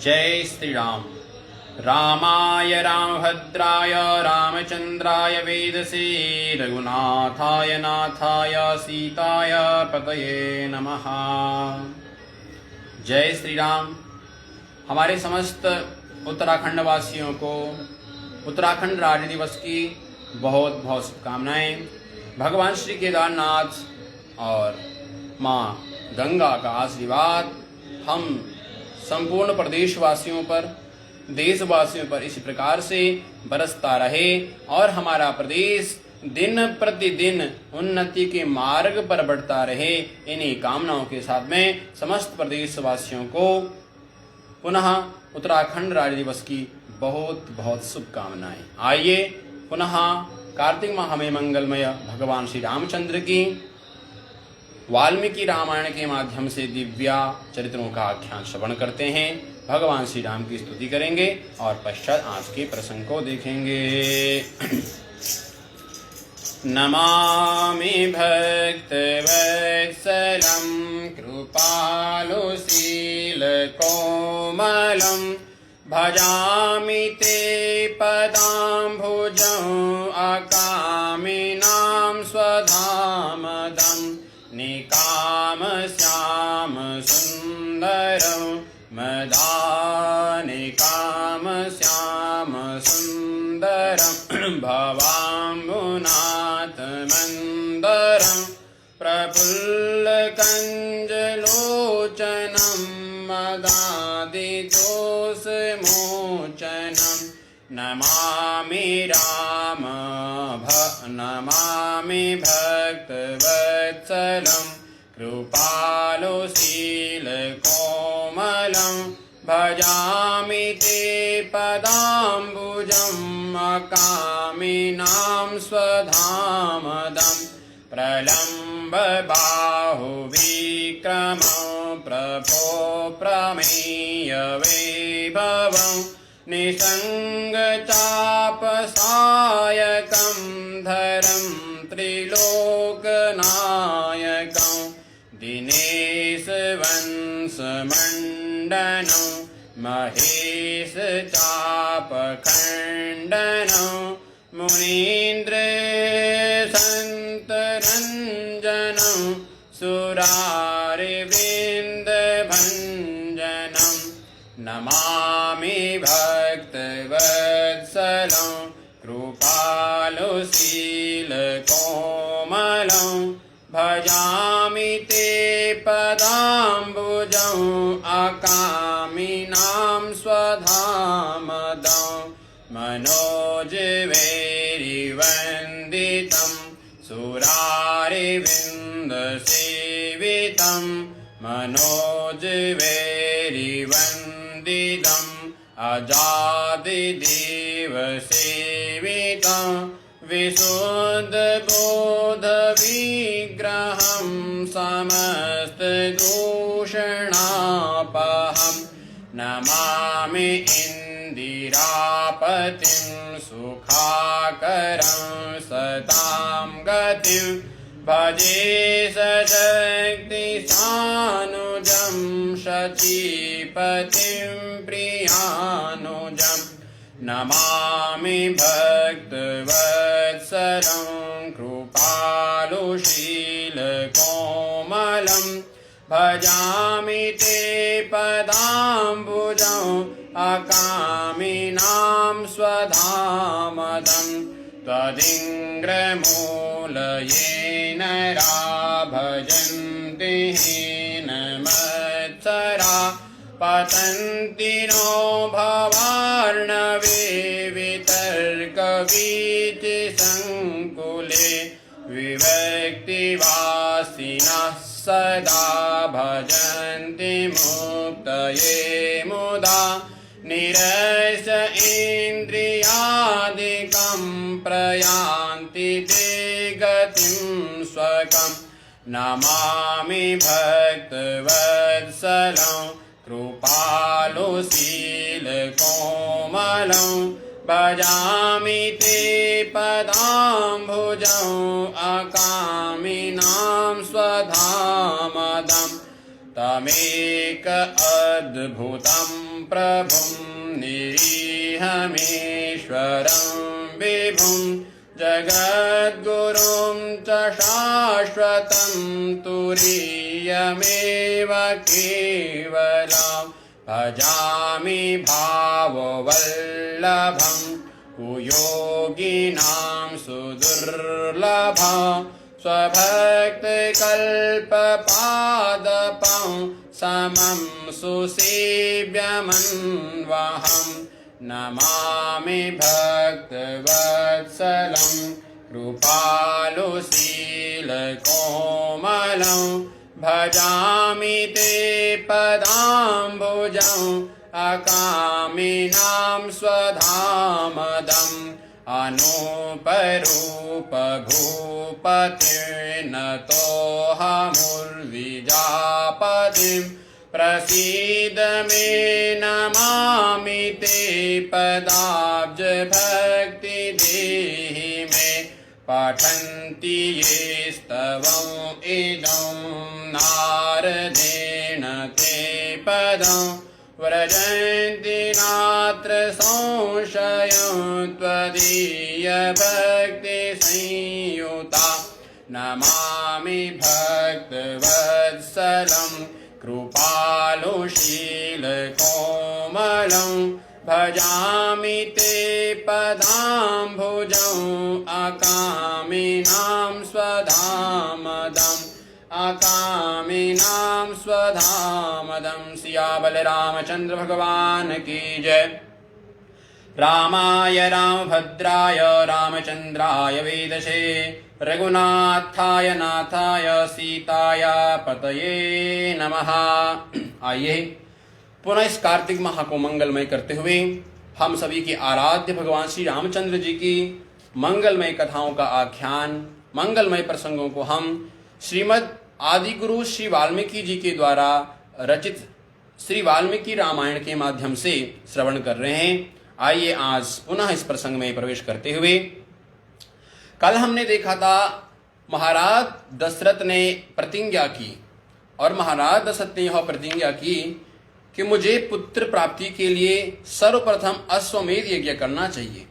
जय श्री राम। रामाय रामभद्राय रामचंद्राय वेदसे रघुनाथाय नाथाय सीताय पतये नमः। जय श्री राम। हमारे समस्त उत्तराखंड वासियों को उत्तराखंड राज्य दिवस की बहुत बहुत शुभकामनाएं। भगवान श्री केदारनाथ और माँ गंगा का आशीर्वाद हम संपूर्ण प्रदेशवासियों पर, देशवासियों पर इसी प्रकार से बरसता रहे और हमारा प्रदेश दिन प्रतिदिन उन्नति के मार्ग पर बढ़ता रहे। इन्हीं कामनाओं के साथ में समस्त प्रदेशवासियों को पुनः उत्तराखंड राज्य दिवस की बहुत बहुत शुभकामनाएं। आइए पुनः कार्तिक माह में मंगलमय भगवान श्री रामचंद्र की वाल्मीकि रामायण के माध्यम से दिव्या चरित्रों का आख्यान श्रवण करते हैं। भगवान श्री राम की स्तुति करेंगे और पश्चात आज के प्रसंग को देखेंगे। नमामि भक्तवत्सलं कृपालुशीलकोमलं भजामि ते पदाम्बुजं अकामिनां स्वधामदम् निकामश्याम सुन्दरं मदानिकामश्याम सुन्दरं भवाम्बुनाथमन्दरं प्रफुल्लकञ्जलोचनं मदादिदोषमोचनं नमामि भक्तवत्सलं कृपालुशीलकोमलं भजामि ते पदाम्बुजम् अकामिनां स्वधामदम् प्रलम्बबाहुविक्रमं प्रभो प्रमेय वैभवं निसङ्गचापसायकं धरं त्रिलोकनायकं दिनेशवंशमण्डनं महेशचापखण्डनं मुनीन्द्रसन्तरञ्जनं सुरारिविन्दभञ्जनं नमामि भक्तवत्सलं कृपालुशीलकोमलं भजामि ते पदाम्बुजं अकामिनां स्वधामदं मनोजवैरिवन्दितं सुरारिविन्दसेवितं मनोजवैरिवन्दितं अजादिदेवसेवितं विशुद्धबोधविग्रहं समस्तदूषणापहं नमामि इन्दिरापतिं सुखाकरं सतां गतिं भजे सशक्तिसानुजं शचीपतिं प्रियानुजम् नमामि भक्तवत्सलं कृपालुशीलकोमलं भजामि ते पदाम्बुजं अकामिनां स्वधामदम् त्वदिङ्ग्रमूलयेन भजन्ति हीनमत्सरा पतन्ति नो भवार्णवे वितर्कवीचिसङ्कुले विभक्तिवासिनः सदा भजन्ति मुक्तये मुदा निरस इन्द्रियादिकं प्रयान्ति ते गतिं स्वकम् नमामि भक्तवत्सलं कृपालुशीलकोमलं भजामि ते पदाम्बुजं अकामिनां स्वधामदम् तमेक अद्भुतं प्रभुं निरीहमेश्वरं विभुं जगद्गुरुं च शाश्वतं तुरीयमेव केवलं भजामि भाववल्लभं कुयोगिनां सुदुर्लभं स्वभक्तिकल्पपादपं समं सुसेव्यमन्वहं नमामि भक्तवत्सलं कृपालुशीलकोमलं भजामि ते पदाम्बुजं अकामिनां स्वधामदम् अनुपरूपभूपतिर्नतोऽहमुर्विजापतिं प्रसीद मे नमामि ते पदाब्जभक्ति देहि मे पठन्ति ये स्तवं इदं नारदेन ते पदं व्रजन्ति नात्र संशयं त्वदीयभक्तिसंयुता नमामि भक्तवत्सलं कृपालुशीलकोमलं भजामि ते पदाम्बुजं अकामिनां स्वधामदम् अकामिनां स्वधामदं। सियाबल रामचंद्र भगवान की जय। रामाय रामभद्राय रामचंद्राय वेदसे रघुनाथाय नाथाय सीताय पतये नमः। आइए पुनः इस कार्तिक माह को मंगलमय करते हुए हम सभी के आराध्य भगवान श्री रामचंद्र जी की मंगलमय कथाओं का आख्यान, मंगलमय प्रसंगों को हम श्रीमद् आदि गुरु श्री वाल्मीकि जी के द्वारा रचित श्री वाल्मीकि रामायण के माध्यम से श्रवण कर रहे हैं। आइए आज पुनः इस प्रसंग में प्रवेश करते हुए, कल हमने देखा था महाराज दशरथ ने प्रतिज्ञा की और महाराज दशरथ ने यह प्रतिज्ञा की कि मुझे पुत्र प्राप्ति के लिए सर्वप्रथम अश्वमेध यज्ञ करना चाहिए।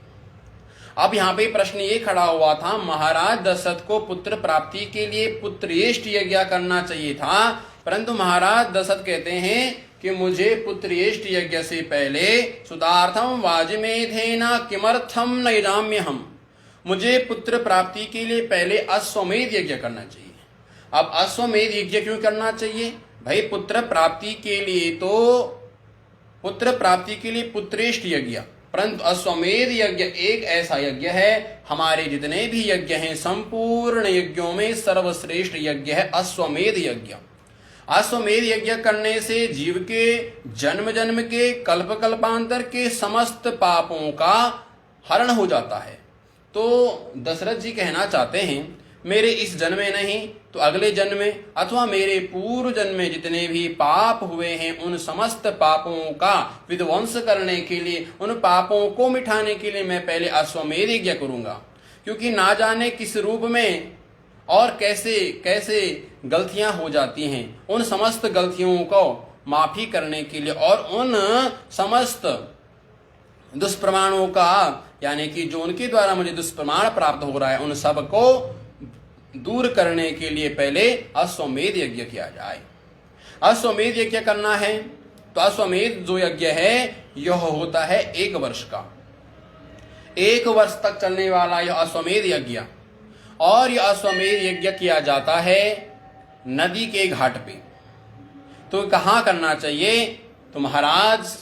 अब यहाँ पे प्रश्न ये खड़ा हुआ था, महाराज दशरथ को पुत्र प्राप्ति के लिए पुत्रेष्ट यज्ञ करना चाहिए था, परंतु महाराज दशरथ कहते हैं कि मुझे पुत्रेष्ट यज्ञ से पहले सुदार्थम वाजमेधेन किमर्थम नैजाम्यहम्, मुझे पुत्र प्राप्ति के लिए पहले अश्वमेध यज्ञ करना चाहिए। अब अश्वमेध यज्ञ क्यों करना चाहिए भाई? पुत्र प्राप्ति के लिए पुत्रेष्ट यज्ञ, परंतु अश्वमेध यज्ञ एक ऐसा यज्ञ है, हमारे जितने भी यज्ञ हैं संपूर्ण यज्ञों में सर्वश्रेष्ठ यज्ञ है अश्वमेध यज्ञ। अश्वमेध यज्ञ करने से जीव के जन्म जन्म के कल्प कल्पांतर के समस्त पापों का हरण हो जाता है। तो दशरथ जी कहना चाहते हैं, मेरे इस जन्म में नहीं तो अगले जन्म में अथवा मेरे पूर्व जन्म में जितने भी पाप हुए हैं उन समस्त पापों का विध्वंस करने के लिए, उन पापों को मिटाने के लिए मैं पहले अश्वमेध यज्ञ करूंगा, क्योंकि ना जाने किस रूप में और कैसे कैसे गलतियां हो जाती हैं। उन समस्त गलतियों को माफी करने के लिए और उन समस्त दुष्प्रमाणों का, यानी कि जो उनके द्वारा मुझे दुष्प्रमाण प्राप्त हो रहा है, उन सब को दूर करने के लिए पहले अश्वमेध यज्ञ किया जाए। अश्वमेध यज्ञ करना है तो अश्वमेध जो यज्ञ है यह होता है 1 वर्ष का, 1 वर्ष तक चलने वाला यह अश्वमेध यज्ञ। और यह अश्वमेध यज्ञ किया जाता है नदी के घाट पे। तो कहाँ करना चाहिए? तो महाराज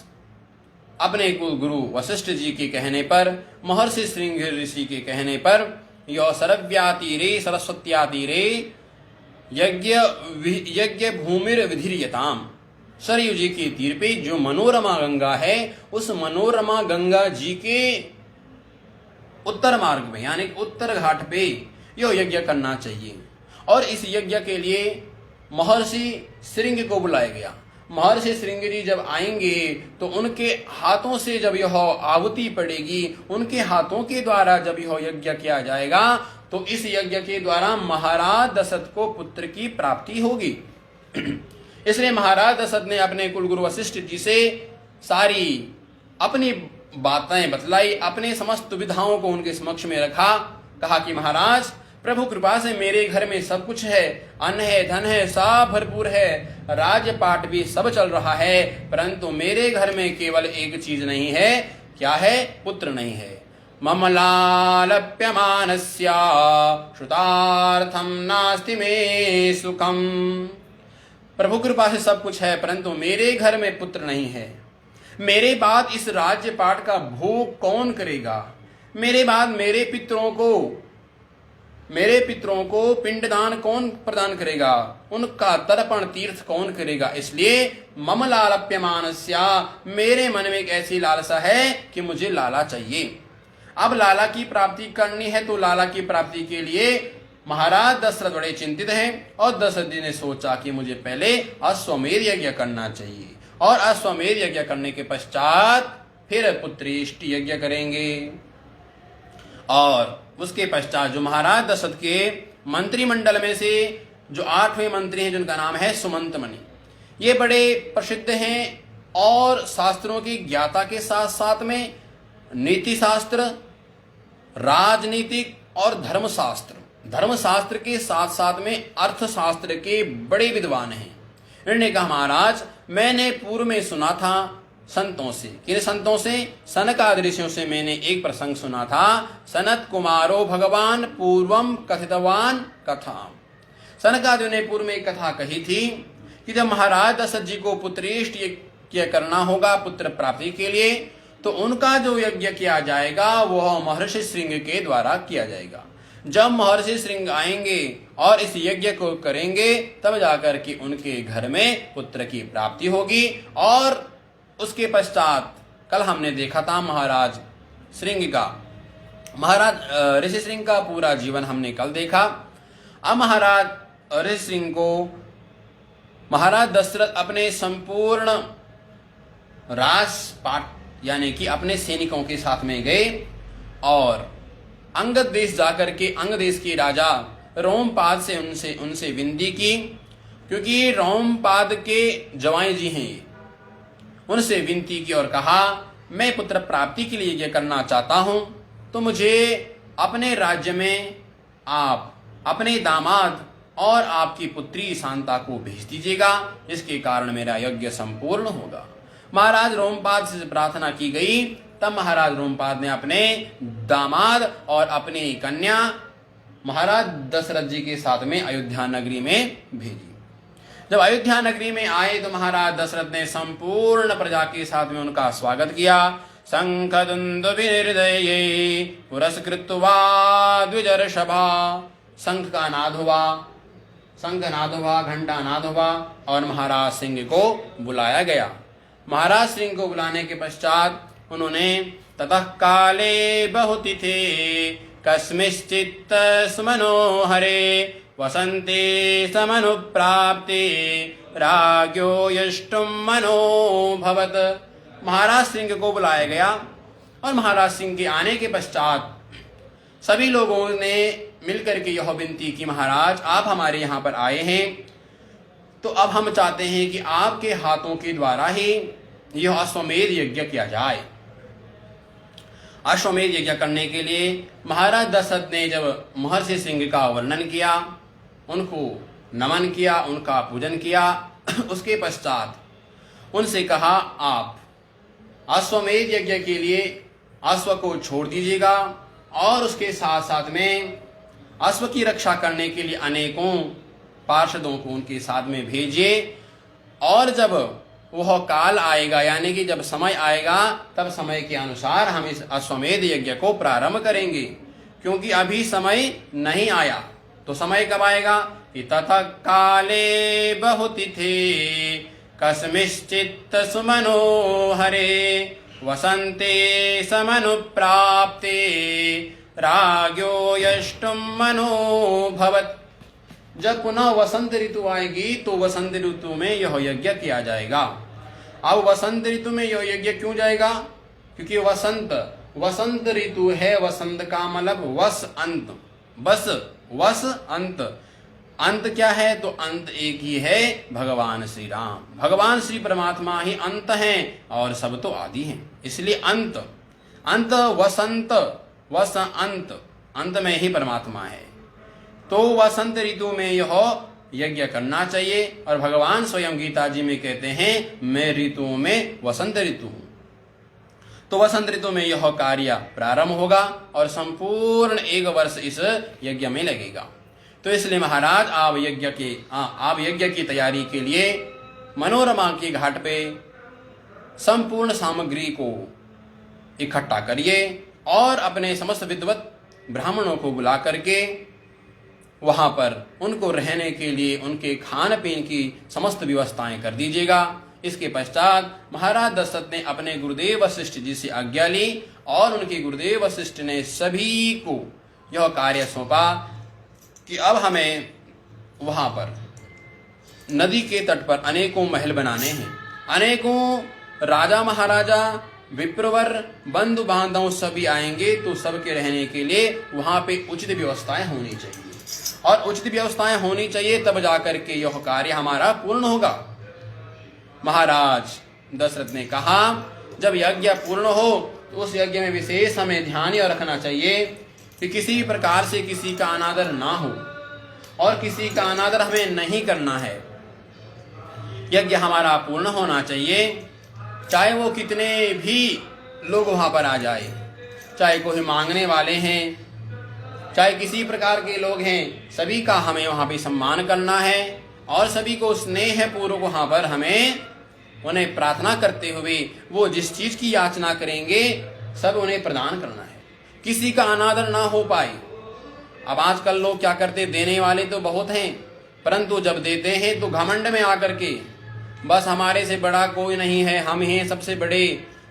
अपने कुल गुरु वशिष्ठ जी के कहने पर, महर्षि श्रृंग ऋषि के कहने पर, यह सरव्या तीरे सरस्वत्या तीरे यज्ञ भूमिर विधिर्यताम, सरयू जी के तीर पे जो मनोरमा गंगा है, उस मनोरमा गंगा जी के उत्तर मार्ग में यानी उत्तर घाट पे यह यज्ञ करना चाहिए। और इस यज्ञ के लिए महर्षि श्रृंग को बुलाया गया। महर्षि श्रृंग जी जब आएंगे तो उनके हाथों से जब यह आहुति पड़ेगी, उनके हाथों के द्वारा जब यह यज्ञ किया जाएगा तो इस यज्ञ के द्वारा महाराज दशरथ को पुत्र की प्राप्ति होगी। इसलिए महाराज दशरथ ने अपने कुलगुरु वशिष्ठ जी से सारी अपनी बातें बतलाई, अपने समस्त विधाओं को उनके समक्ष में रखा। कहा कि महाराज, प्रभु कृपा से मेरे घर में सब कुछ है, अन्न है, धन है, सब भरपूर है, राज्य पाठ भी सब चल रहा है, परंतु मेरे घर में केवल एक चीज नहीं है। क्या है? पुत्र नहीं है। मम लालप्यमानस्य श्रुतार्थम नास्ति मे सुखम। प्रभु कृपा से सब कुछ है, परंतु मेरे घर में पुत्र नहीं है। मेरे बाद इस राज्य पाठ का भोग कौन करेगा? मेरे बाद मेरे पितरों को पिंडदान कौन प्रदान करेगा? उनका तर्पण तीर्थ कौन करेगा? इसलिए मम लालप्यमानस्य, मेरे मन में एक ऐसी लालसा है कि मुझे लाला चाहिए। अब लाला की प्राप्ति करनी है, तो लाला की प्राप्ति के लिए महाराज दशरथ बड़े चिंतित हैं और दशरथ जी ने सोचा कि मुझे पहले अश्वमेध यज्ञ करना चाहिए और अश्वमेध यज्ञ करने के पश्चात फिर पुत्रेष्ट यज्ञ करेंगे। और उसके पश्चात जो महाराज दशरथ के मंत्रिमंडल में से जो 8वें मंत्री हैं, जिनका नाम है सुमंत मुनि, ये बड़े प्रसिद्ध हैं और शास्त्रों की ज्ञाता के साथ साथ में नीति शास्त्र, राजनीतिक और धर्मशास्त्र के साथ साथ में अर्थशास्त्र के बड़े विद्वान हैं। इन्होंने कहा, महाराज, मैंने पूर्व में सुना था संतों से, किन संतों से? सनकादि ऋषियों से मैंने एक प्रसंग सुना था। सनत कुमारो भगवान पूर्वम कथितवान कथा। सनकादि ने पूर्व में एक कथा कही थी कि जब महाराज दशरथ जी को पुत्रेष्ट यज्ञ करना होगा पुत्र प्राप्ति के लिए, तो उनका जो यज्ञ किया जाएगा वह महर्षि श्रृंग के द्वारा किया जाएगा। जब महर्षि श्रृंग आएंगे और इस यज्ञ को करेंगे, तब जाकर के उनके घर में पुत्र की प्राप्ति होगी। और उसके पश्चात कल हमने देखा था महाराज ऋषि श्रृंग का पूरा जीवन हमने कल देखा। अब महाराज ऋषि श्रृंग को महाराज दशरथ अपने संपूर्ण राजपाट यानी कि अपने सैनिकों के साथ में गए और अंगद देश जाकर के अंग देश के राजा रोमपाद से उनसे विनती की, क्योंकि रोमपाद के जवाई जी हैं। उनसे विनती की और कहा, मैं पुत्र प्राप्ति के लिए यह करना चाहता हूं, तो मुझे अपने राज्य में आप अपने दामाद और आपकी पुत्री शांता को भेज दीजिएगा, जिसके कारण मेरा यज्ञ संपूर्ण होगा। महाराज रोमपाद से प्रार्थना की गई। तब महाराज रोमपाद ने अपने दामाद और अपनी कन्या महाराज दशरथ जी के साथ में अयोध्या नगरी में भेजी। जब अयोध्या नगरी में आए तो महाराज दशरथ ने संपूर्ण प्रजा के साथ में उनका स्वागत किया। शंख दुंदुभिर्हृदये पुरस्कृत्वा द्विजर्षभा। शंख का नाद हुआ, शंख नाद हुआ, घंटा नाद हुआ और महाराज सिंह को बुलाया गया। महाराज सिंह को बुलाने के पश्चात उन्होंने ततः काले बहुतिथे कस्मिश्चित् सुमनोहरे वसन्ते समनुप्राप्ते राज्ञो यष्टुम मनोभवत। महाराज सिंह को बुलाया गया और महाराज सिंह के आने के पश्चात सभी लोगों ने मिलकर के यह विनती की, महाराज आप हमारे यहाँ पर आए हैं, तो अब हम चाहते हैं कि आपके हाथों के द्वारा ही यह अश्वमेध यज्ञ किया जाए। अश्वमेध यज्ञ करने के लिए महाराज दशरथ ने जब महर्षि सिंह का वर्णन किया, उनको नमन किया, उनका पूजन किया, उसके पश्चात उनसे कहा, आप अश्वमेध यज्ञ के लिए अश्व को छोड़ दीजिएगा और उसके साथ साथ में अश्व की रक्षा करने के लिए अनेकों पार्षदों को उनके साथ में भेजिए। और जब वह काल आएगा यानी कि जब समय आएगा, तब समय के अनुसार हम इस अश्वमेध यज्ञ को प्रारंभ करेंगे, क्योंकि अभी समय नहीं आया। तो समय कब आएगा? ततः काले बहुतिथे कस्मिश्चित् सुमनोहरे वसन्ते समनुप्राप्ते राज्ञो यष्टुम मनोभवत। जब पुनः वसंत ऋतु आएगी तो वसंत ऋतु में यह यज्ञ किया जाएगा। अब वसंत ऋतु में यह यज्ञ क्यों जाएगा? क्योंकि वसंत ऋतु है। वसंत का मतलब वस अंत, बस वस अंत, अंत क्या है? तो अंत एक ही है, भगवान श्री राम। भगवान श्री परमात्मा ही अंत हैं और सब तो आदि हैं। इसलिए अंत अंत वसंत वस अंत में ही परमात्मा है। तो वसंत ऋतु में यह यज्ञ करना चाहिए। और भगवान स्वयं गीता जी में कहते हैं, मैं ऋतुओं में वसंत ऋतु हूं। तो वसंत ऋतु में यह कार्य प्रारंभ होगा और संपूर्ण 1 वर्ष इस यज्ञ में लगेगा। तो इसलिए महाराज आप यज्ञ की तैयारी के लिए मनोरमा के घाट पे संपूर्ण सामग्री को इकट्ठा करिए और अपने समस्त विद्वत ब्राह्मणों को बुला करके वहां पर उनको रहने के लिए उनके खान पीन की समस्त व्यवस्थाएं कर दीजिएगा। इसके पश्चात महाराज दशरथ ने अपने गुरुदेव वशिष्ठ जी से आज्ञा ली और उनके गुरुदेव वशिष्ठ ने सभी को यह कार्य सौंपा कि अब हमें वहां पर नदी के तट पर अनेकों महल बनाने हैं। अनेकों राजा महाराजा विप्रवर बंधु बांधव सभी आएंगे, तो सबके रहने के लिए वहां पे उचित व्यवस्थाएं होनी चाहिए और उचित व्यवस्थाएं होनी चाहिए, तब जाकर के यह कार्य हमारा पूर्ण होगा। महाराज दशरथ ने कहा, जब यज्ञ पूर्ण हो तो उस यज्ञ में विशेष हमें ध्यान यह रखना चाहिए कि किसी प्रकार से किसी का अनादर ना हो और किसी का अनादर हमें नहीं करना है। यज्ञ हमारा पूर्ण होना चाहिए, चाहे वो कितने भी लोग वहां पर आ जाए, चाहे कोई मांगने वाले हैं, चाहे किसी प्रकार के लोग हैं, सभी का हमें वहां पे सम्मान करना है और सभी को स्नेह पूर्वक वहां पर हमें उन्हें प्रार्थना करते हुए वो जिस चीज की याचना करेंगे सब उन्हें प्रदान करना है, किसी का अनादर ना हो पाए। अब आजकल लोग क्या करते, देने वाले तो बहुत हैं, परंतु जब देते हैं तो घमंड में आकर के बस हमारे से बड़ा कोई नहीं है, हम ही सबसे बड़े।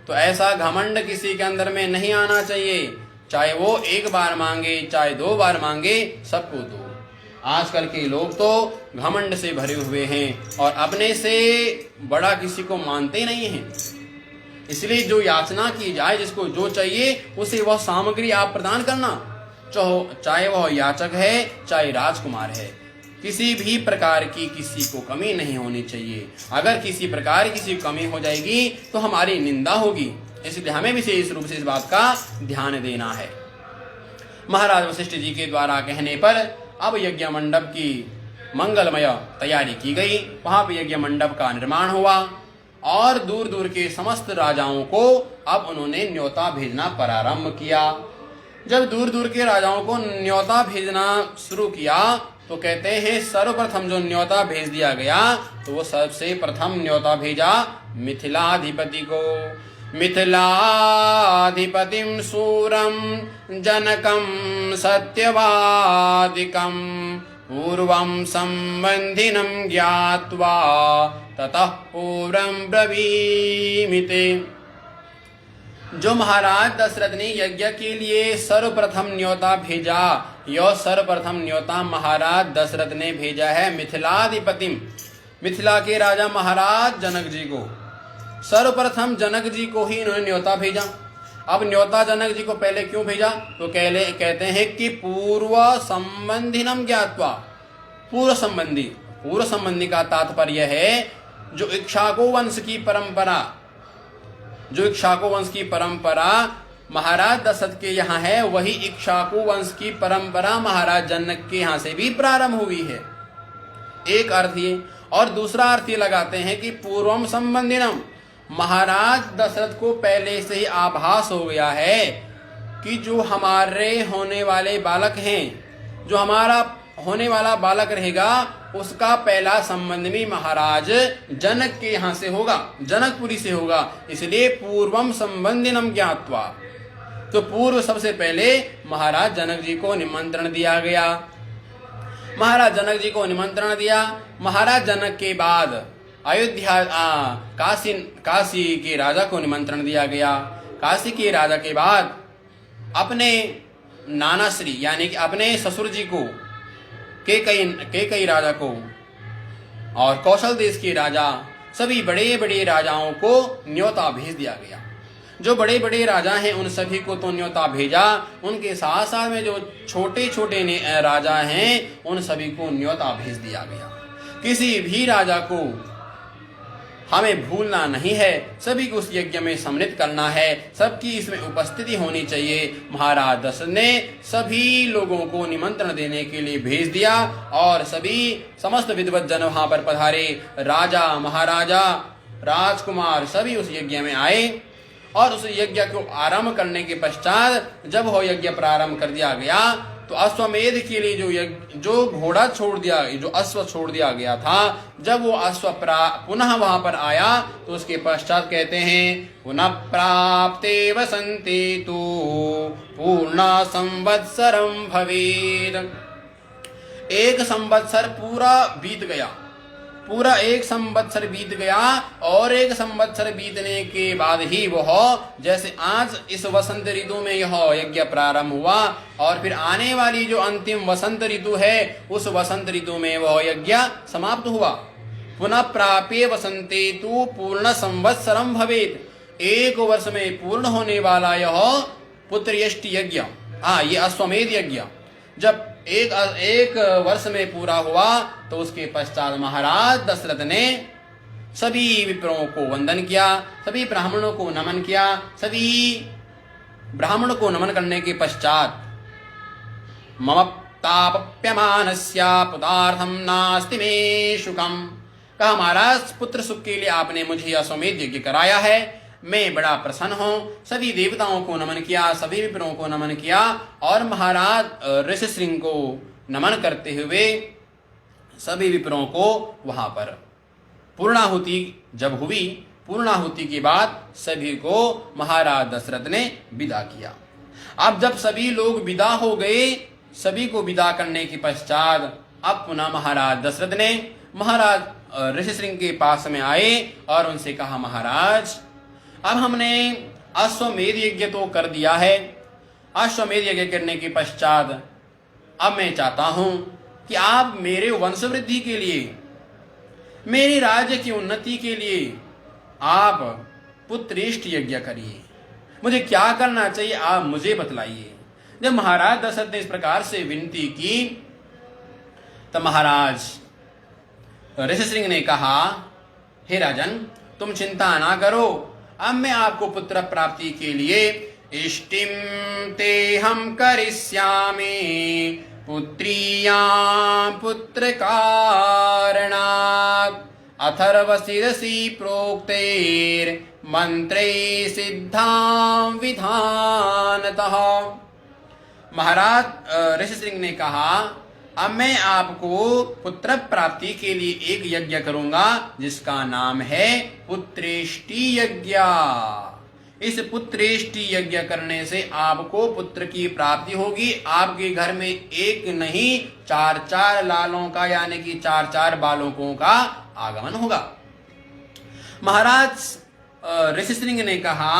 तो ऐसा घमंड किसी के अंदर में नहीं आना चाहिए, चाहे वो 1 बार मांगे चाहे 2 बार मांगे, सबको दो। आजकल के लोग तो घमंड से भरे हुए हैं और अपने से बड़ा किसी को मानते नहीं हैं। इसलिए जो याचना की जाए, जिसको जो चाहिए उसे वह सामग्री आप प्रदान करना, चाहे वह याचक है चाहे राजकुमार है, किसी भी प्रकार की किसी को कमी नहीं होनी चाहिए। अगर किसी प्रकार किसी को कमी हो जाएगी तो हमारी निंदा होगी, इसलिए हमें विशेष रूप से इस बात का ध्यान देना है। महाराज वशिष्ठ जी के द्वारा कहने पर अब यज्ञ मंडप की मंगलमय तैयारी की गई। वहां पर यज्ञ मंडप का निर्माण हुआ और दूर दूर के समस्त राजाओं को अब उन्होंने न्योता भेजना प्रारंभ किया। जब दूर दूर के राजाओं को न्योता भेजना शुरू किया तो कहते हैं सर्वप्रथम जो न्योता भेज दिया गया तो वो सबसे प्रथम न्योता भेजा मिथिलाधिपति को। मिथिलाधिपतिं शूरं जनकं सत्यवादिकं पूर्वं संबंधिनं ज्ञात्वा ततः पूर्वं ब्रवीमिते। जो महाराज दशरथ ने यज्ञ के लिए सर्वप्रथम न्योता भेजा, यह सर्वप्रथम न्योता महाराज दशरथ ने भेजा है मिथिलाधिपति, मिथिला के राजा महाराज जनक जी को। सर्वप्रथम जनक जी को ही इन्होंने न्योता भेजा। अब न्योता जनक जी को पहले क्यों भेजा तो कहते हैं कि पूर्व संबंधिनम ज्ञात्वा। पूर्व संबंधी का तात्पर्य है जो इक्ष्वाकु वंश की परंपरा महाराज दशरथ के यहाँ है, वही इक्ष्वाकु वंश की परंपरा महाराज जनक के यहाँ से भी प्रारंभ हुई है। एक अर्थ ये, और दूसरा अर्थ ये लगाते हैं कि पूर्वम संबंधिनम, महाराज दशरथ को पहले से ही आभास हो गया है कि जो हमारे होने वाले बालक हैं, जो हमारा होने वाला बालक रहेगा उसका पहला संबंध भी महाराज जनक के यहाँ से होगा, जनकपुरी से होगा। इसलिए पूर्वम संबंधिनम ज्ञात्वा, तो पूर्व सबसे पहले महाराज जनक जी को निमंत्रण दिया गया। महाराज जनक जी को निमंत्रण दिया। महाराज जनक के बाद अयोध्या काशी के राजा को निमंत्रण दिया गया। काशी के राजा के बाद अपने नाना श्री यानी कि अपने ससुर जी को केकई राजा को और कौशल देश के राजा, सभी बड़े बड़े राजाओं को न्योता भेज दिया गया। जो बड़े बड़े राजा हैं उन सभी को तो न्योता भेजा, उनके साथ साथ में जो छोटे छोटे राजा हैं उन सभी को न्योता भेज दिया गया। किसी भी राजा को हमें भूलना नहीं है, सभी को उस यज्ञ में सम्मिलित करना है, सबकी इसमें उपस्थिति होनी चाहिए। महाराज दशरथ ने सभी लोगों को निमंत्रण देने के लिए भेज दिया और सभी समस्त विद्वत जन वहां पर पधारे। राजा, महाराजा, राजकुमार सभी उस यज्ञ में आए और उस यज्ञ को आरंभ करने के पश्चात जब वो यज्ञ प्रारंभ कर दिया गया तो अश्वमेध के लिए जो घोड़ा छोड़ दिया, जो अश्व छोड़ दिया गया था, जब वो अश्व पुनः वहां पर आया तो उसके पश्चात कहते हैं पुनः प्राप्ते वसंते तु पूर्णा संवत्सरम भवेद। एक संवत्सर पूरा बीत गया, पूरा एक संवत्सर बीत गया और एक संवत्सर बीतने के बाद ही वह, जैसे आज इस वसंत ऋतु में यह यज्ञ प्रारंभ हुआ और फिर आने वाली जो अंतिम वसंत ऋतु है उस वसंत ऋतु में वह यज्ञ समाप्त हुआ। पुनः प्राप्य वसंते तु पूर्ण संवत्सरम भवेत्। एक वर्ष में पूर्ण होने वाला यह पुत्रयष्टि यज्ञ, ये अश्वमेध यज्ञ जब एक वर्ष में पूरा हुआ तो उसके पश्चात महाराज दशरथ ने सभी विप्रों को वंदन किया, सभी ब्राह्मणों को नमन किया। सभी ब्राह्मणों को नमन करने के पश्चात मम ताप्यमानस्य पुत्रार्थम नास्ति मे शुकम, कहा महाराज पुत्र सुख के लिए आपने मुझे अश्वमेध यज्ञ कराया है, मैं बड़ा प्रसन्न हूं। सभी देवताओं को नमन किया, सभी विप्रों को नमन किया और महाराज ऋषिशृंग को नमन करते हुए सभी विप्रों को वहां पर पूर्णाहुति जब हुई, पूर्णाहुति के बाद सभी को महाराज दशरथ ने विदा किया। अब जब सभी लोग विदा हो गए, सभी को विदा करने के पश्चात अब पुनः महाराज दशरथ ने महाराज ऋषिशृंग के पास में आए और उनसे कहा महाराज अब हमने अश्वमेध यज्ञ तो कर दिया है, अश्वमेध यज्ञ करने के पश्चात अब मैं चाहता हूं कि आप मेरे वंश वृद्धि के लिए, मेरे राज्य की उन्नति के लिए आप पुत्रेष्ट यज्ञ करिए। मुझे क्या करना चाहिए आप मुझे बतलाइए। जब महाराज दशरथ ने इस प्रकार से विनती की तब महाराज ऋषिशृंग ने कहा हे राजन तुम चिंता ना करो, अब मैं आपको पुत्र प्राप्ति के लिए इष्टिम ते हम करिष्यामि पुत्रियां पुत्र कारणात् अथर्व शिरसि प्रोक्तेर मंत्रे सिद्धां विधानतः। महाराज ऋषिशृंग ने कहा अब मैं आपको पुत्र प्राप्ति के लिए एक यज्ञ करूंगा जिसका नाम है पुत्रेष्टि यज्ञ। इस पुत्रेष्टि यज्ञ करने से आपको पुत्र की प्राप्ति होगी। आपके घर में एक नहीं 4-4 लालों का यानी कि 4-4 बालकों का आगमन होगा। महाराज ऋषिशृंग ने कहा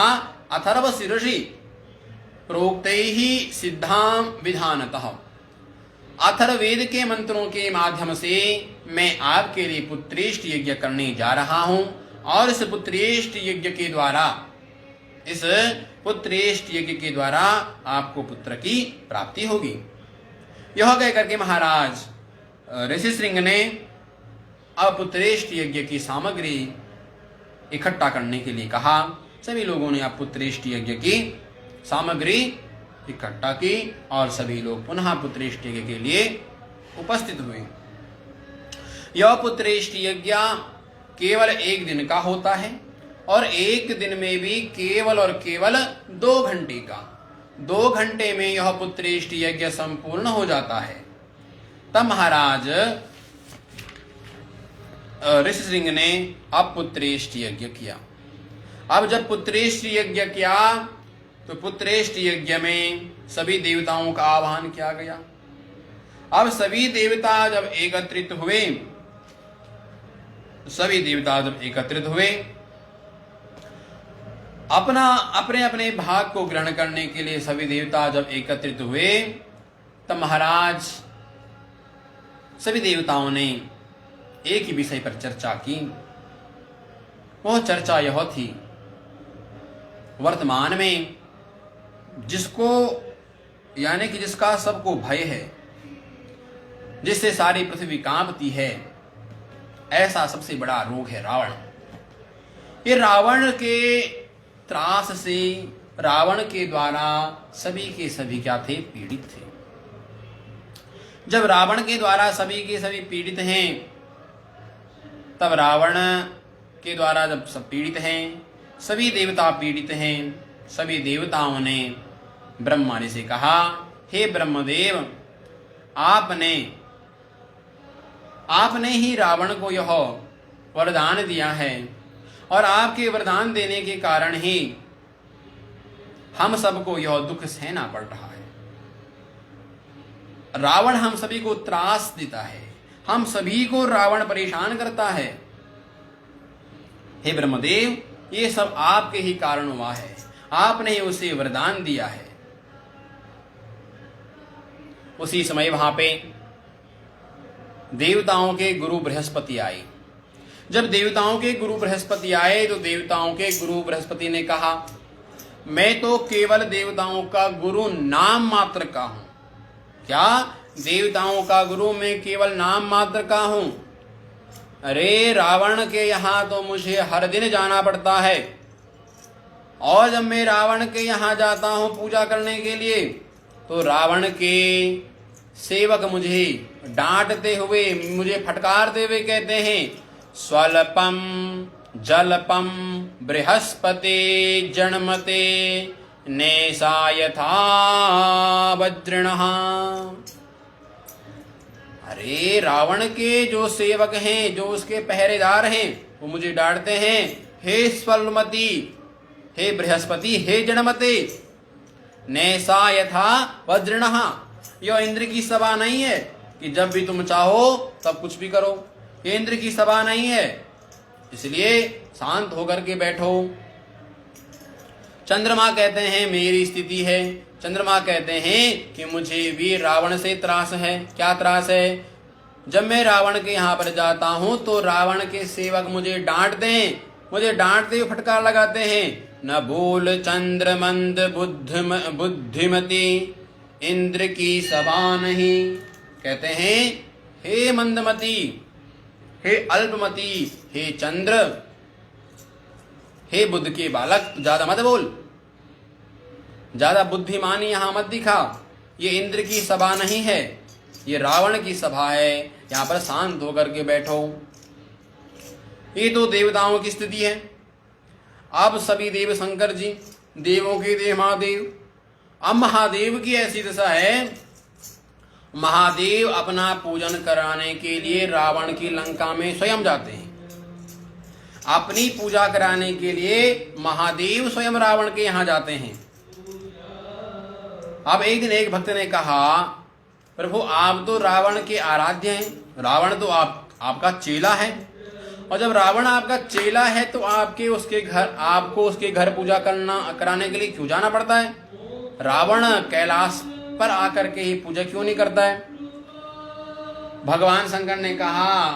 अथर्व शीर्षि प्रोक्तैहि सिद्धां विधानतः, अथर्ववेद के मंत्रों के माध्यम से मैं आपके लिए पुत्रेष्ट यज्ञ करने जा रहा हूं और इस पुत्रेष्ट यज्ञ के द्वारा, इस पुत्रेष्ट यज्ञ के द्वारा आपको पुत्र की प्राप्ति होगी। यह कह करके महाराज ऋषिशृंग ने अब पुत्रेष्ट यज्ञ की सामग्री इकट्ठा करने के लिए कहा। सभी लोगों ने अब पुत्रेष्ट यज्ञ की सामग्री इकट्ठा की और सभी लोग पुनः पुत्रेष्ट यज्ञ के लिए उपस्थित हुए। यह पुत्रेष्ट यज्ञ केवल एक दिन का होता है और एक दिन में भी केवल और केवल 2 घंटे का, 2 घंटे में यह पुत्रेष्ट यज्ञ संपूर्ण हो जाता है। तब महाराज ऋषिशृंग ने अब पुत्रेष्ट यज्ञ किया। अब जब पुत्रेष्ट यज्ञ किया तो पुत्रेष्ट यज्ञ में सभी देवताओं का आह्वान किया गया। अब सभी देवता जब एकत्रित हुए, सभी देवता जब एकत्रित हुए, अपने अपने भाग को ग्रहण करने के लिए सभी देवता जब एकत्रित हुए तब महाराज सभी देवताओं ने एक ही विषय पर चर्चा की। वह चर्चा यह थी वर्तमान में जिसको यानी कि जिसका सबको भय है, जिससे सारी पृथ्वी कांपती है, ऐसा सबसे बड़ा रोग है रावण। ये रावण के त्रास से, रावण के द्वारा सभी के सभी क्या थे? पीड़ित थे। जब रावण के द्वारा सभी के सभी पीड़ित हैं, तब रावण के द्वारा जब सब पीड़ित हैं, सभी देवता पीड़ित हैं, सभी देवताओं ने ब्रह्मा जी से कहा, हे ब्रह्मदेव, आपने ही रावण को यह वरदान दिया है और आपके वरदान देने के कारण ही हम सबको यह दुख सहना पड़ रहा है। रावण हम सभी को त्रास देता है, हम सभी को रावण परेशान करता है। हे ब्रह्मदेव, ये सब आपके ही कारण हुआ है, आपने ही उसे वरदान दिया है। उसी समय वहां पे देवताओं के गुरु बृहस्पति आए। जब देवताओं के गुरु बृहस्पति आए तो देवताओं के गुरु बृहस्पति ने कहा, मैं तो केवल देवताओं का गुरु नाम मात्र का हूं। क्या? देवताओं का गुरु मैं केवल नाम मात्र का हूं? अरे रावण के यहां तो मुझे हर दिन जाना पड़ता है, और जब मैं रावण के यहां जाता हूं पूजा करने के लिए, तो रावण के सेवक मुझे डांटते हुए, मुझे फटकारते हुए कहते हैं, स्वल्पम जलपम बृहस्पति जन्मते नेसा यथा वज्रिणः। अरे रावण के जो सेवक हैं, जो उसके पहरेदार हैं, वो मुझे डांटते हैं, हे स्वल्मति, हे बृहस्पति, हे जन्मते, नेसा यथा वज्रिणः। यह इंद्र की सभा नहीं है कि जब भी तुम चाहो तब कुछ भी करो। ये इंद्र की सभा नहीं है, इसलिए शांत होकर के बैठो। चंद्रमा कहते हैं मेरी स्थिति है, चंद्रमा कहते हैं कि मुझे भी रावण से त्रास है। क्या त्रास है? जब मैं रावण के यहाँ पर जाता हूं तो रावण के सेवक मुझे डांटते हैं, मुझे डांटते हुए फटकार लगाते हैं, न बोल चंद्र मंद बुद्धिमती, इंद्र की सभा नहीं। कहते हैं, हे मंदमती, हे अल्पमती, हे चंद्र, हे बुद्ध के बालक, ज्यादा मत बोल, ज्यादा बुद्धिमानी यहां मत दिखा। ये इंद्र की सभा नहीं है, ये रावण की सभा है, यहां पर शांत होकर के बैठो। ये तो देवताओं की स्थिति है। अब सभी देव शंकर जी, देवों के देव महादेव। अब महादेव की ऐसी दशा है, महादेव अपना पूजन कराने के लिए रावण की लंका में स्वयं जाते हैं। अपनी पूजा कराने के लिए महादेव स्वयं रावण के यहां जाते हैं। अब एक दिन एक भक्त ने कहा, प्रभु आप तो रावण के आराध्य हैं, रावण तो आपका चेला है, और जब रावण आपका चेला है तो आपको उसके घर पूजा कराने के लिए क्यों जाना पड़ता है? रावण कैलाश पर आकर के ही पूजा क्यों नहीं करता है? भगवान शंकर ने कहा,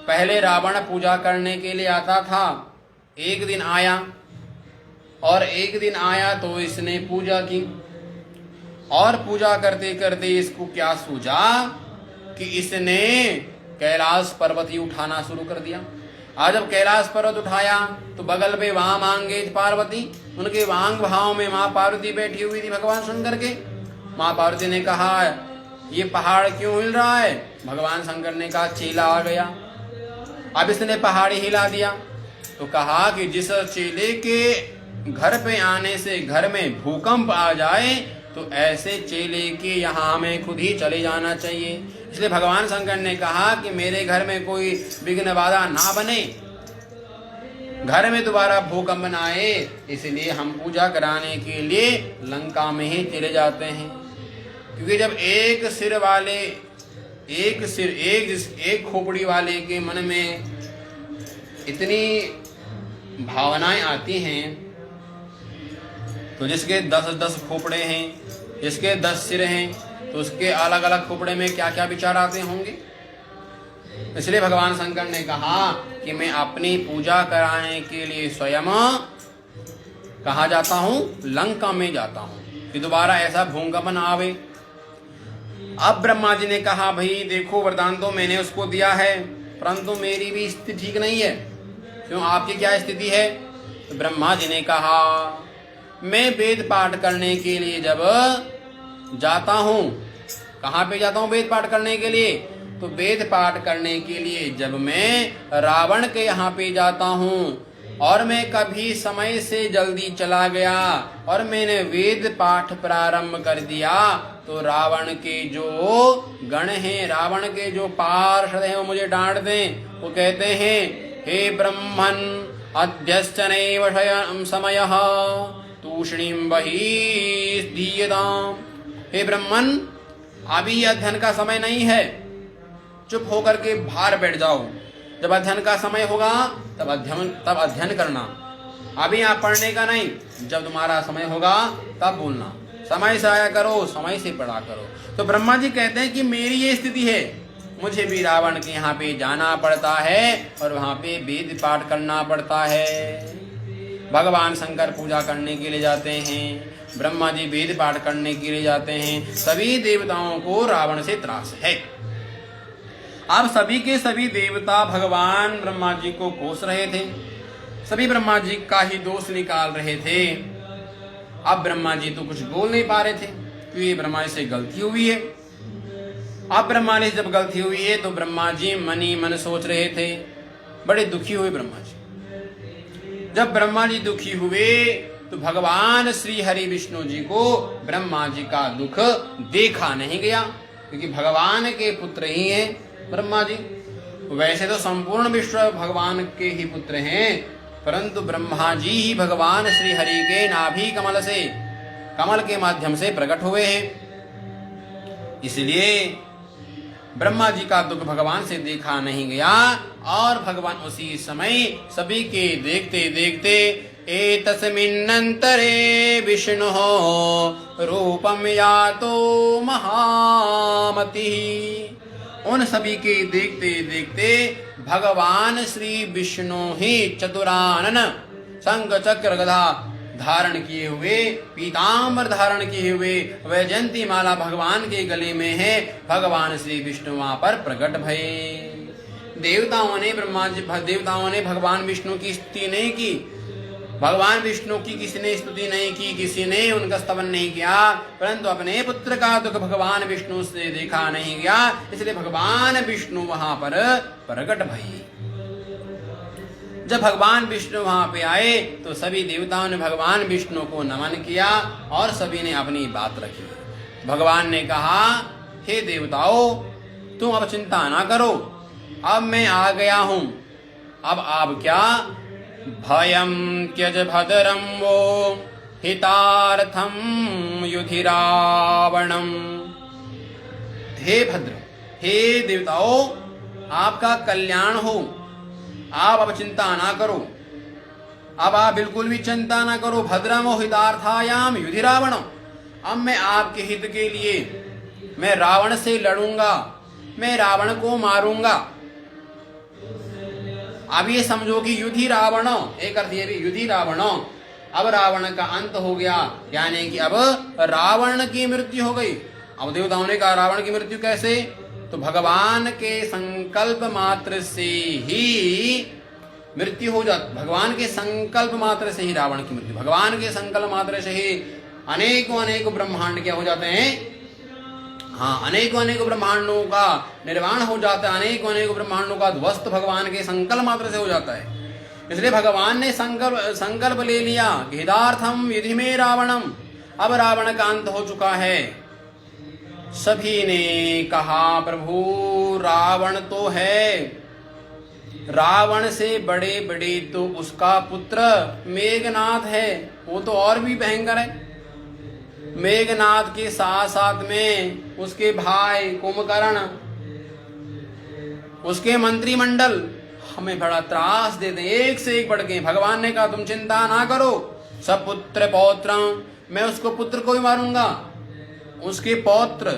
पहले रावण पूजा करने के लिए आता था, एक दिन आया तो इसने पूजा की, और पूजा करते करते इसको क्या सूझा कि इसने कैलाश पर्वत ही उठाना शुरू कर दिया। आज जब कैलाश पर्वत उठाया तो बगल पे वहां मांगे पार्वती, उनके वांग भाव में माँ पार्वती बैठी हुई थी भगवान शंकर के। माँ पार्वती ने कहा, ये पहाड़ क्यों हिल रहा है? भगवान शंकर ने कहा, चेला आ गया। अब इसने पहाड़ हिला दिया तो कहा कि जिस चेले के घर पे आने से घर में भूकंप आ जाए तो ऐसे चेले के यहाँ हमें खुद ही चले जाना चाहिए। इसलिए भगवान शंकर ने कहा कि मेरे घर में कोई विघ्न बाधा ना बने, घर में दोबारा भूकंप ना आए, इसलिए हम पूजा कराने के लिए लंका में ही चले जाते हैं। क्योंकि जब एक खोपड़ी वाले के मन में इतनी भावनाएं आती हैं, तो जिसके 10 खोपड़े हैं, जिसके 10 सिर हैं, तो उसके अलग अलग खोपड़े में क्या क्या विचार आते होंगे। इसलिए भगवान शंकर ने कहा कि मैं अपनी पूजा कराने के लिए स्वयं कहाँ जाता हूँ? लंका में जाता हूँ कि दोबारा ऐसा भूकंप न आवे। अब ब्रह्मा जी ने कहा, भाई देखो वरदान तो मैंने उसको दिया है, परंतु मेरी भी स्थिति ठीक नहीं है। क्यों, आपकी क्या स्थिति है? तो ब्रह्मा जी ने कहा, मैं वेद पाठ करने के लिए जब जाता हूँ, कहाँ पे जाता हूँ वेद पाठ करने के लिए? तो वेद पाठ करने के लिए जब मैं रावण के यहाँ पे जाता हूँ और मैं कभी समय से जल्दी चला गया और मैंने वेद पाठ प्रारंभ कर दिया, तो रावण के जो गण हैं, रावण के जो पार्षद हैं, वो मुझे डांट दें। वो कहते हैं, हे ब्रह्मन् अद्यश्च नैव समयः तूष्णीं बहिर्दीयताम्। हे ब्रह्मन्, अभी अध्ययन का समय नहीं है, चुप होकर के बाहर बैठ जाओ। जब अध्ययन का समय होगा तब अध्ययन करना, अभी आप पढ़ने का नहीं। जब तुम्हारा समय होगा तब बोलना, समय से आया करो, समय से पढ़ा करो। तो ब्रह्मा जी कहते हैं कि मेरी ये स्थिति है, मुझे भी रावण के यहाँ पे जाना पड़ता है और वहाँ पे वेद पाठ करना पड़ता है। भगवान शंकर पूजा करने के लिए जाते हैं, ब्रह्मा जी वेद पाठ करने के लिए जाते हैं। सभी देवताओं को रावण से त्रास है। अब सभी के सभी देवता भगवान ब्रह्मा जी को कोस रहे थे, सभी ब्रह्मा जी का ही दोष निकाल रहे थे। अब ब्रह्मा जी तो कुछ बोल नहीं पा रहे थे क्योंकि ब्रह्मा जी से गलती हुई है। अब ब्रह्मा जी जब गलती हुई है तो ब्रह्मा जी मन ही मन सोच रहे थे, बड़े दुखी हुए ब्रह्मा जी। जब ब्रह्मा जी दुखी हुए तो भगवान श्री हरि विष्णु जी को ब्रह्मा जी का दुख देखा नहीं गया, क्योंकि भगवान के पुत्र ही हैं ब्रह्मा जी। वैसे तो संपूर्ण विश्व भगवान के ही पुत्र हैं, परंतु ब्रह्मा जी ही भगवान श्री हरि के नाभि कमल से, कमल के माध्यम से प्रकट हुए हैं। इसलिए ब्रह्मा जी का दुख भगवान से देखा नहीं गया और भगवान उसी समय सभी के देखते देखते एतस्मिन्नन्तरे विष्णुः रूपं यातो महामतिः। उन सभी के देखते देखते भगवान श्री विष्णु ही चतुरानन शंख चक्र गदा धारण किए हुए, पीताम्बर धारण किए हुए, वैजयंती माला भगवान के गले में है। भगवान श्री विष्णु वहां पर प्रकट भये। देवताओं ने भगवान विष्णु की स्तुति नहीं की, भगवान विष्णु की किसी ने स्तुति नहीं की, किसी ने उनका स्तवन नहीं किया, परंतु अपने पुत्र का दुख भगवान विष्णु से देखा नहीं गया, इसलिए भगवान विष्णु वहां पर प्रकट भई। जब भगवान विष्णु वहां पे आए तो सभी देवताओं ने भगवान विष्णु को नमन किया और सभी ने अपनी बात रखी। भगवान ने कहा, हे देवताओं, तुम अब चिंता ना करो, अब मैं आ गया हूं। अब आप क्या? भयं त्यज भद्रं वो हितार्थं युधि रावणं। हे भद्र, हे देवताओं, आपका कल्याण हो, आप अब चिंता ना करो, अब आप बिल्कुल भी चिंता ना करो। भद्रम हितार्थायाम युधि रावणम। अब मैं आपके हित के लिए मैं रावण से लड़ूंगा, मैं रावण को मारूंगा। अब ये समझो कि युधि रावण, एक अर्थ ये भी युधि रावण, अब रावण का अंत हो गया, यानी कि अब रावण की मृत्यु हो गई। अब देवताओं ने कहा, रावण की मृत्यु कैसे? तो भगवान के संकल्प मात्र से ही मृत्यु हो जाती, भगवान के संकल्प मात्र से ही रावण की मृत्यु, भगवान के संकल्प मात्र से ही अनेकों ब्रह्मांड क्या हो जाते हैं? हाँ, अनेकों ब्रह्मांडों का निर्माण हो जाता है, अनेकों ब्रह्मांडों का ध्वस्त भगवान के संकल्प मात्र से हो जाता है। इसलिए भगवान ने संकल्प ले लिया कि हितार्थम युधि में रावणम। अब रावण का अंत हो चुका है। सभी ने कहा, प्रभु रावण तो है, रावण से बड़े तो उसका पुत्र मेघनाथ है, वो तो और भी भयंकर है। मेघनाथ के साथ साथ में उसके भाई कुंभकर्ण, उसके मंत्रिमंडल हमें बड़ा त्रास देते, एक से एक बढ़ के। भगवान ने कहा, तुम चिंता ना करो, सब पुत्र पौत्र, मैं उसको पुत्र को भी मारूंगा, उसके पौत्र,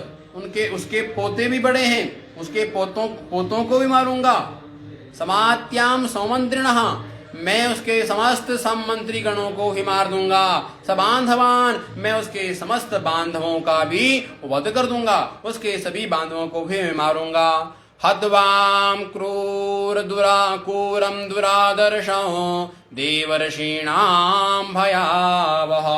उसके पोते भी बड़े हैं, उसके पोतों को भी मारूंगा। समात्याम सौमंत्रिणः, मैं उसके समस्त मंत्री गणों को भी मार दूंगा। सबांधवान, मैं उसके समस्त बांधवों का भी वध कर दूंगा, उसके सभी बांधवों को भी मैं मारूंगा। हद्वाम क्रूर दुराकूरम दुरादर्शो देवर्षीणाम भयावह।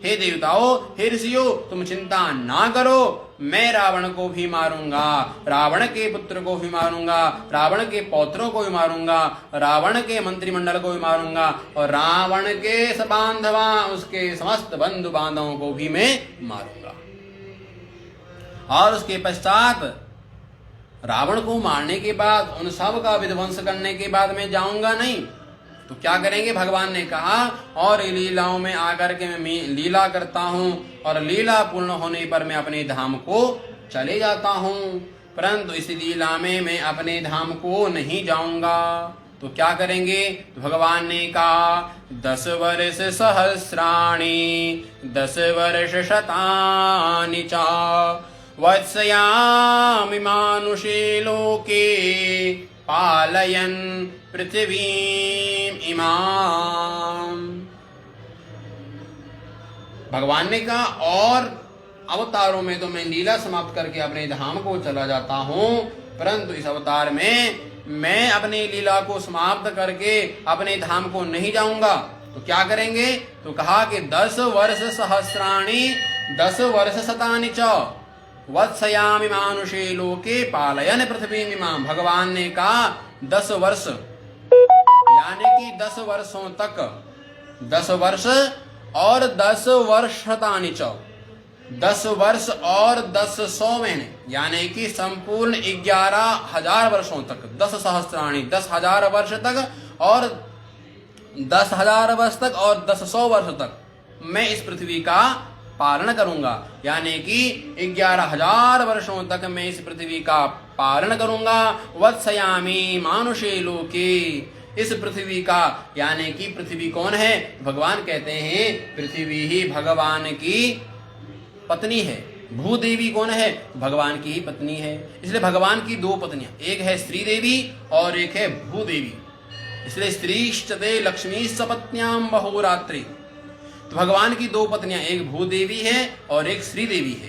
हे देवताओं, हे ऋषियों, तुम चिंता ना करो, मैं रावण को भी मारूंगा, रावण के पुत्र को भी मारूंगा, रावण के पौत्रों को भी मारूंगा, रावण के मंत्रिमंडल को भी मारूंगा, और रावण के बांधवा, उसके समस्त बंधु बांधवों को भी मैं मारूंगा। और उसके पश्चात रावण को मारने के बाद, उन सब का विध्वंस करने के बाद मैं जाऊंगा नहीं, तो क्या करेंगे? भगवान ने कहा, और लीलाओं में आकर के मैं लीला करता हूं, और लीला पूर्ण होने पर मैं अपने धाम को चले जाता हूं, परंतु इस लीला में मैं अपने धाम को नहीं जाऊंगा। तो क्या करेंगे? तो भगवान ने कहा, 10 वर्ष सहस्राणि 10 वर्ष शतानि च वत्सयामि मानुषे लोके पालयन पृथ्वीम इमाम। भगवान ने कहा, और अवतारों में तो मैं लीला समाप्त करके अपने धाम को चला जाता हूं, परंतु इस अवतार में मैं अपनी लीला को समाप्त करके अपने धाम को नहीं जाऊंगा। तो क्या करेंगे? तो कहा कि 10 वर्ष सहस्राणि 10 वर्ष शतानि च वत्सयामि मानुषे लोके पालयन पृथ्वी इमाम। भगवान ने कहा 10 वर्ष, यानी कि 10 वर्षों तक, 10 वर्ष और 10 वर्ष शतानि च, 10 वर्ष और 10 महीने, यानी कि संपूर्ण 11,000 वर्षों तक, 10 सहस्राणि 10,000 वर्ष तक, और 10,000 वर्ष तक और 10 वर्ष तक मैं इस पृथ्वी का पालन करूंगा, यानी कि 11,000 वर्षों तक मैं इस पृथ्वी का पालन करूंगा। वत्सयामि मानुषे लोके, इस पृथ्वी का, यानी कि पृथ्वी कौन है? भगवान कहते हैं पृथ्वी ही भगवान की पत्नी है। भूदेवी कौन है? भगवान की ही पत्नी है। इसलिए भगवान की 2 पत्नियां, एक है श्री देवी और एक है भूदेवी। इसलिए स्त्रीश्चते लक्ष्मी सपत्न्याम बहुरात्रि। तो भगवान की 2 पत्नियां, एक भूदेवी है और एक श्री देवी है।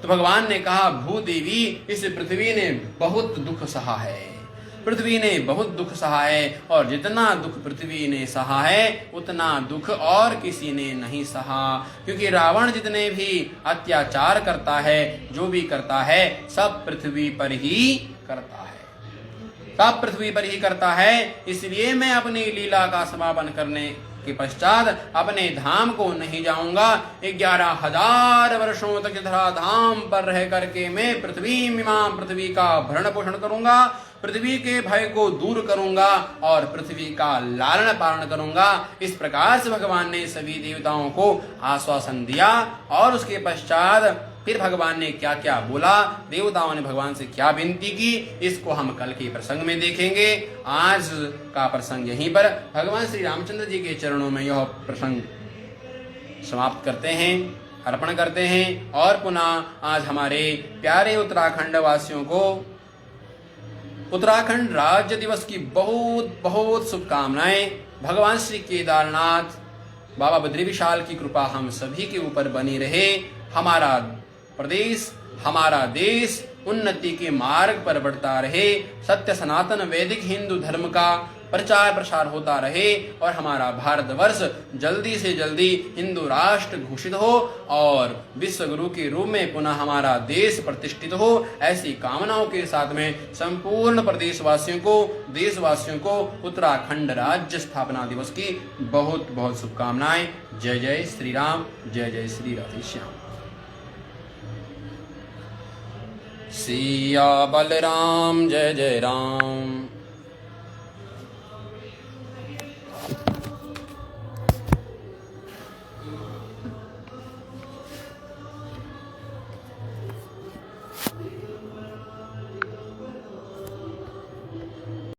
तो भगवान ने कहा, भूदेवी, इस पृथ्वी ने बहुत दुख सहा है, पृथ्वी ने बहुत दुख सहा है, और जितना दुख पृथ्वी ने सहा है उतना दुख और किसी ने नहीं सहा। क्योंकि रावण जितने भी अत्याचार करता है, जो भी करता है, सब पृथ्वी पर ही करता है, सब पृथ्वी पर ही करता है। इसलिए मैं अपनी लीला का समापन करने के पश्चात अपने धाम को नहीं जाऊंगा। 11,000 वर्षों तक धराधाम पर रह करके मैं पृथ्वी का भरण पोषण करूंगा, पृथ्वी के भय को दूर करूंगा और पृथ्वी का लालन पालन करूंगा। इस प्रकार से भगवान ने सभी देवताओं को आश्वासन दिया। और उसके पश्चात फिर भगवान ने क्या क्या बोला, देवताओं ने भगवान से क्या विनती की, इसको हम कल के प्रसंग में देखेंगे। आज का प्रसंग यहीं पर भगवान श्री रामचंद्र जी के चरणों में यह प्रसंग समाप्त करते हैं, अर्पण करते हैं। और पुनः आज हमारे प्यारे उत्तराखंड वासियों को उत्तराखंड राज्य दिवस की बहुत बहुत शुभकामनाएं। भगवान श्री केदारनाथ बाबा बद्री विशाल की कृपा हम सभी के ऊपर बनी रहे। हमारा प्रदेश, हमारा देश उन्नति के मार्ग पर बढ़ता रहे, सत्य सनातन वैदिक हिंदू धर्म का प्रचार प्रसार होता रहे, और हमारा भारतवर्ष जल्दी से जल्दी हिंदू राष्ट्र घोषित हो और विश्व गुरु के रूप में पुनः हमारा देश प्रतिष्ठित हो। ऐसी कामनाओं के साथ में संपूर्ण प्रदेशवासियों को, देशवासियों को उत्तराखंड राज्य स्थापना दिवस की बहुत बहुत शुभकामनाएं। जय जय श्री राम, जय जय श्री राधे श्याम। सिया बलराम जय जय राम।